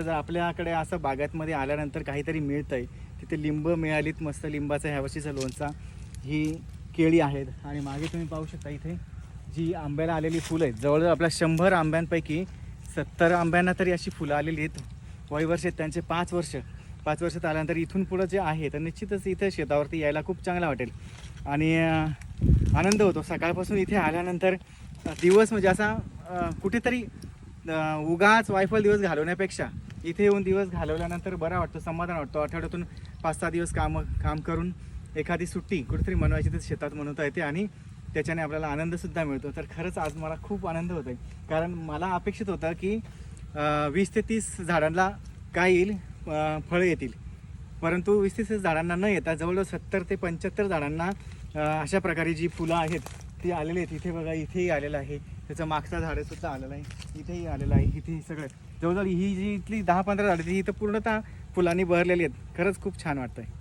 जर आपल्याकडे असं बागांमध्ये आल्यानंतर काहीतरी मिळतंय, तिथे लिंब मिळालीत मस्त, लिंबाचा ह्या वर्षीचा लोणचा, ही केळी आहेत आणि मागे तुम्ही पाहू शकता इथे जी आंब्याला आलेली फुलं आहेत, जवळजवळ आपल्या 100 आंब्यांपैकी 70 आंब्यांना तरी अशी फुलं आलेली आहेत. वयवर्ष आहेत त्यांचे 5 वर्ष. 5 वर्षात आल्यानंतर इथून पुढं जे आहे तर निश्चितच इथं शेतावरती यायला खूप चांगलं वाटेल आणि आनंद होतो. सकाळपासून इथे आल्यानंतर दिवस म्हणजे असा कुठेतरी उगाच वायफळ दिवस घालवण्यापेक्षा इथे येऊन दिवस घालवल्यानंतर बरा वाटतो, समाधान वाटतो. आठवड्यातून 5-6 दिवस काम करून एखादी सुट्टी कुठेतरी मनवायची तर शेतात मनवता येते आणि त्याच्याने आपल्याला आनंदसुद्धा मिळतो. तर खरंच आज मला खूप आनंद होतो आहे, कारण मला अपेक्षित होतं की 20 ते 30 झाडांना काय येईल, फळं येतील, परंतु 20 ते 30 झाडांना न येता जवळजवळ 70 ते 75 झाडांना अशा प्रकारे जी फुलं आहेत ती आलेली आहेत. इथे बघा, इथेही आलेलं आहे, त्याचं मागचं झाडंसुद्धा आलेलं आहे, इथेही आलेलं आहे, इथेही सगळं जवळजवळ ही जी इथली 10-15 झाडं ती इथं पूर्णतः फुलांनी बहरलेली आहेत. खरंच खूप छान वाटतं आहे.